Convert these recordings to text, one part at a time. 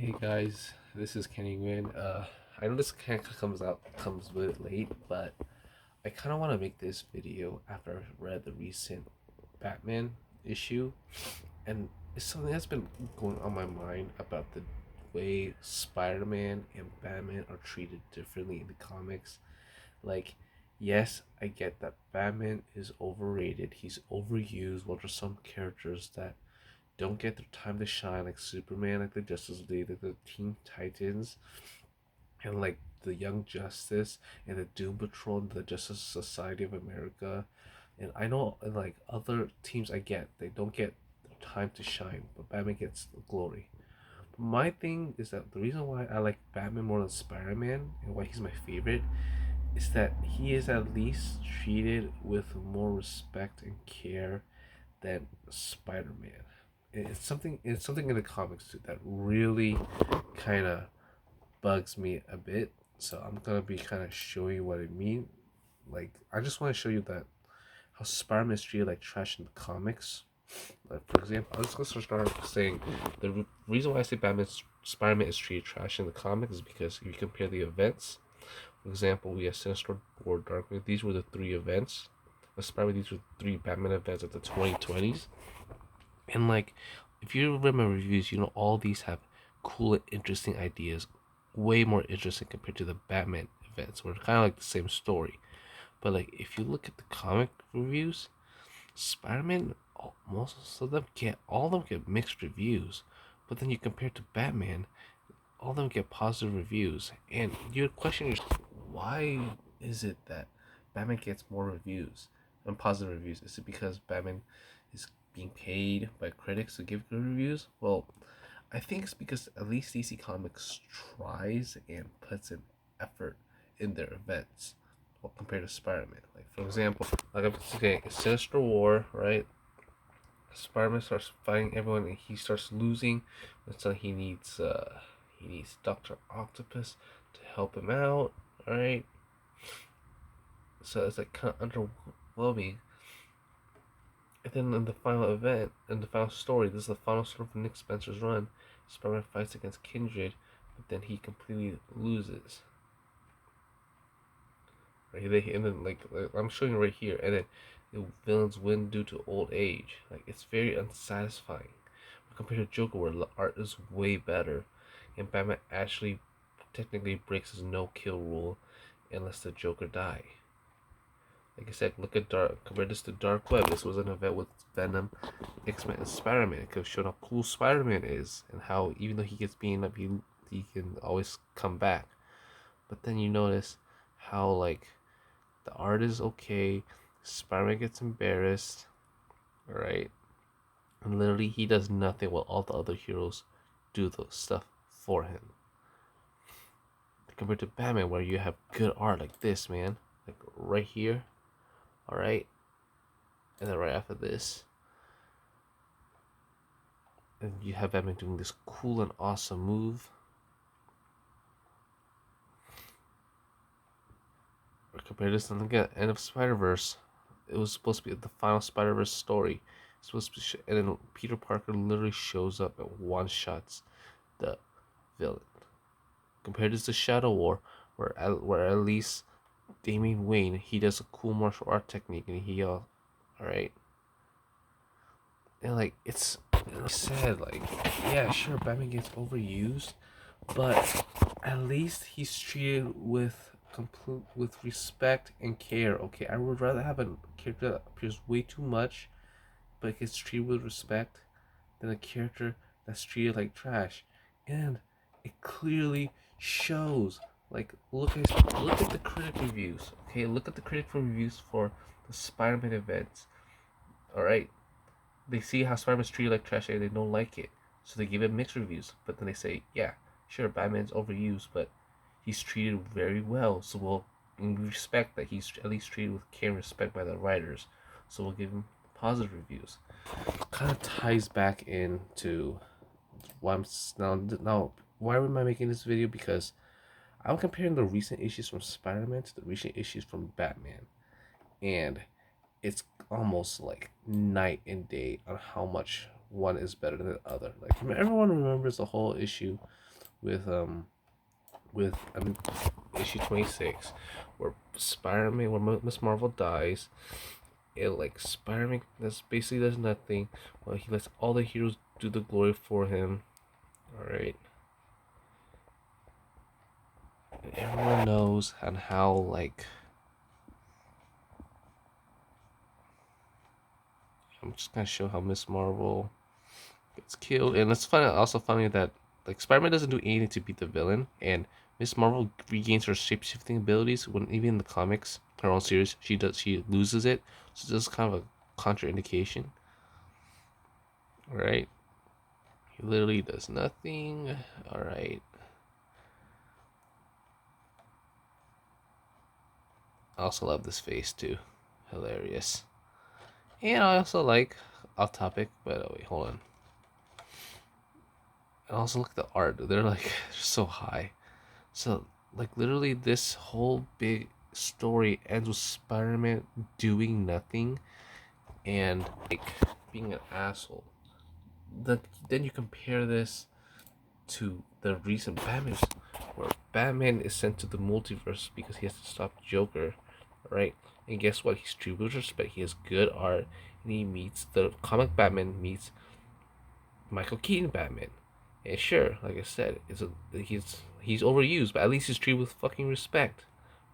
Hey guys, this is Kenny Nguyen. I know this kind of comes a bit late, but I kind of want to make this video after I read the recent Batman issue, and it's something that's been going on my mind about the way Spider-Man and Batman are treated differently in the comics. Like, yes, I get that Batman is overrated. He's overused. Well, there's some characters that don't get their time to shine, like Superman, like the Justice League, like the Teen Titans, and like the Young Justice and the Doom Patrol and the Justice Society of America. And I know like other teams I get, they don't get their time to shine, but Batman gets the glory. But my thing is that the reason why I like Batman more than Spider-Man and why he's my favorite is that he is at least treated with more respect and care than Spider-Man. It's something in the comics too that really kind of bugs me a bit. So I'm gonna be kind of showing you what I mean. Like I just want to show you that how Spider-Man is treated like trash in the comics. Like for example, I'm just gonna start saying the reason why I say Spider-Man is treated trash in the comics is because if you compare the events. For example, we have Sinister War, Dark. These were the three events. Spider-Man, these were three Batman events of the 2020s. And like, if you read my reviews, you know all these have cool and interesting ideas, way more interesting compared to the Batman events, where it's kind of like the same story. But like, if you look at the comic reviews, Spider-Man, most of them get all of them get mixed reviews. But then you compare to Batman, all of them get positive reviews, and you question yourself, why is it that Batman gets more reviews and positive reviews? Is it because Batman is being paid by critics to give good reviews? Well, I think it's because at least DC Comics tries and puts an effort in their events, well, compared to Spider-Man. Like for example, like I'm saying, Sinister War, right? Spider-Man starts fighting everyone and he starts losing, and so he needs Doctor Octopus to help him out. All right, so it's like kind of underwhelming. And then in the final event, in the final story, this is the final story of Nick Spencer's run. Spider-Man fights against Kindred, but then he completely loses. Right, and then like I'm showing you right here, and then the villains win due to old age. Like it's very unsatisfying. But compared to Joker, where the art is way better, and Batman actually technically breaks his no-kill rule, unless the Joker die. Like I said, look at Dark. Compare this to Dark Web. This was an event with Venom, X-Men, and Spider-Man. It could have shown how cool Spider-Man is and how even though he gets beaten up, he can always come back. But then you notice how like the art is okay. Spider-Man gets embarrassed, right? And literally he does nothing while all the other heroes do the stuff for him. Compared to Batman, where you have good art like this, man, like right here, all right, and then right after this, and you have Batman doing this cool and awesome move. Or compare this to the end of Spider-Verse. It was supposed to be the final Spider-Verse story. It's supposed to be, and then Peter Parker literally shows up and one-shots the villain. Compare this to Shadow War, where at least Damian Wayne, he does a cool martial art technique, and he all right. And like it's sad, like yeah, sure, Batman gets overused, but at least he's treated with complete with respect and care. Okay, I would rather have a character that appears way too much, but gets treated with respect, than a character that's treated like trash. And it clearly shows. Like look at the critic reviews. Okay, look at the critic reviews for the Spider-Man events. All right, they see how Spider-Man's treated like trash and they don't like it, so they give it mixed reviews. But then they say, yeah, sure, Batman's overused, but he's treated very well, so we'll respect that he's at least treated with care and respect by the writers. So we'll give him positive reviews. Kind of ties back into why I'm now. Why am I making this video? Because I'm comparing the recent issues from Spider-Man to the recent issues from Batman, and it's almost like night and day on how much one is better than the other. Like everyone remembers the whole issue with with issue 26, where Spider-Man, where Miss Marvel dies. It like Spider-Man basically does nothing, while he lets all the heroes do the glory for him. All right, and everyone knows on how like I'm just gonna show how Miss Marvel gets killed, and it's funny. Also funny that like Spider-Man doesn't do anything to beat the villain, and Miss Marvel regains her shapeshifting abilities when even in the comics, her own series, she loses it. So this is kind of a contraindication. All right, he literally does nothing. All right. I also love this face too. Hilarious. And I also like off topic, but oh wait, hold on. And also look at the art. They're like they're so high. So like literally this whole big story ends with Spider-Man doing nothing and like being an asshole. Then you compare this to the recent Batman, where Batman is sent to the multiverse because he has to stop Joker, right? And guess what? He's treated with respect. He has good art, and he meets the comic Batman meets Michael Keaton Batman. And sure, like I said, he's overused, but at least he's treated with fucking respect.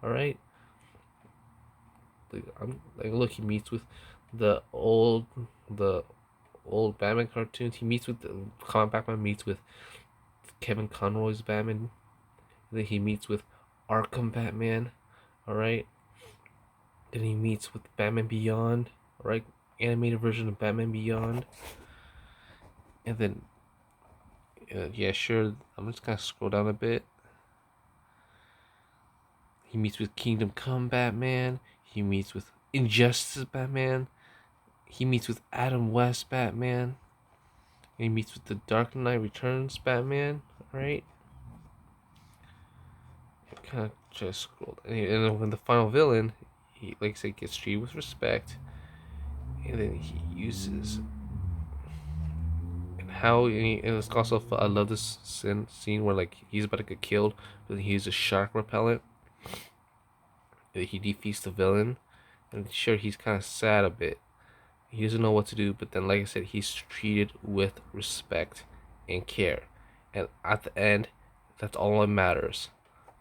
All right. Like look, he meets with the the old Batman cartoons. He meets with the comic Batman meets with Kevin Conroy's Batman. Then he meets with Arkham Batman. All right. Then he meets with Batman Beyond. All right, animated version of Batman Beyond. And then yeah, sure. I'm just gonna scroll down a bit. He meets with Kingdom Come Batman. He meets with Injustice Batman. He meets with Adam West Batman. And he meets with the Dark Knight Returns Batman. Right? Kind of just scrolled. And then when the final villain, he like I said, gets treated with respect. And then he uses and it's also I love this scene where like he's about to get killed, but he uses shark repellent. And he defeats the villain, and sure he's kind of sad a bit. He doesn't know what to do, but then like I said, he's treated with respect and care, and at the end, that's all that matters.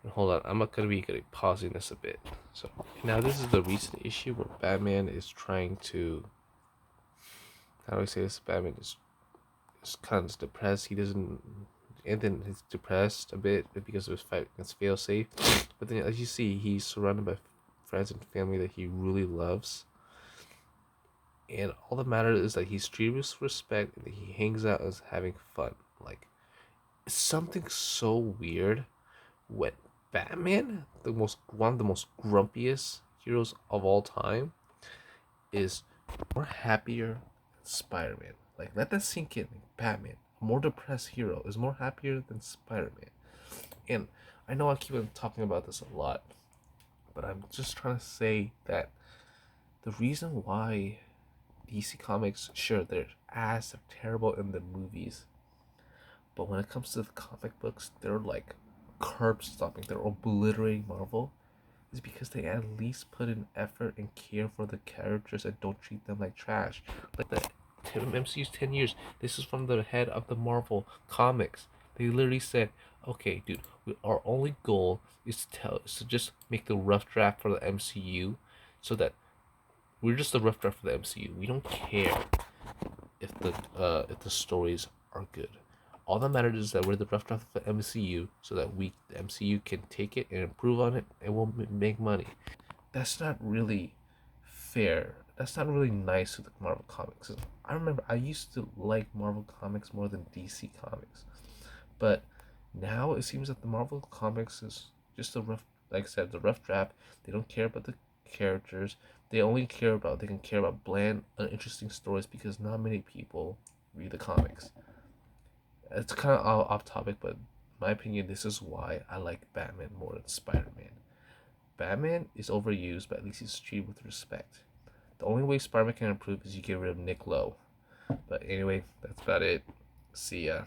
And hold on, I'm not gonna be pausing this a bit. So now this is the recent issue where Batman is trying to. How do I say this? Batman is kind of depressed. He doesn't. And then he's depressed a bit because of his fight against Failsafe. But then, as you see, he's surrounded by friends and family that he really loves. And all that matters is that he's treated with respect and that he hangs out and is having fun. Like, it's something so weird when Batman, one of the most grumpiest heroes of all time, is more happier than Spider-Man. Like, let that sink in. Batman, a more depressed hero, is more happier than Spider-Man. And I know I keep on talking about this a lot, but I'm just trying to say that the reason why DC Comics, sure, their ass are terrible in the movies, but when it comes to the comic books, they're like curb stomping, they're obliterating Marvel, is because they at least put in effort and care for the characters and don't treat them like trash. Like the MCU's 10 years, this is from the head of the Marvel Comics. They literally said, okay, dude, our only goal is to just make the rough draft for the MCU so that we're just the rough draft for the MCU. We don't care if the stories are good. All that matters is that we're the rough draft of the MCU, so that the MCU can take it and improve on it, and we'll make money. That's not really fair. That's not really nice with the Marvel comics. I remember I used to like Marvel comics more than DC comics, but now it seems that the Marvel comics is just a rough, like I said, the rough draft. They don't care about the characters. They can care about bland, uninteresting stories because not many people read the comics. It's kind of off topic, but in my opinion, this is why I like Batman more than Spider Man. Batman is overused, but at least he's treated with respect. The only way Spider Man can improve is you get rid of Nick Lowe. But anyway, that's about it. See ya.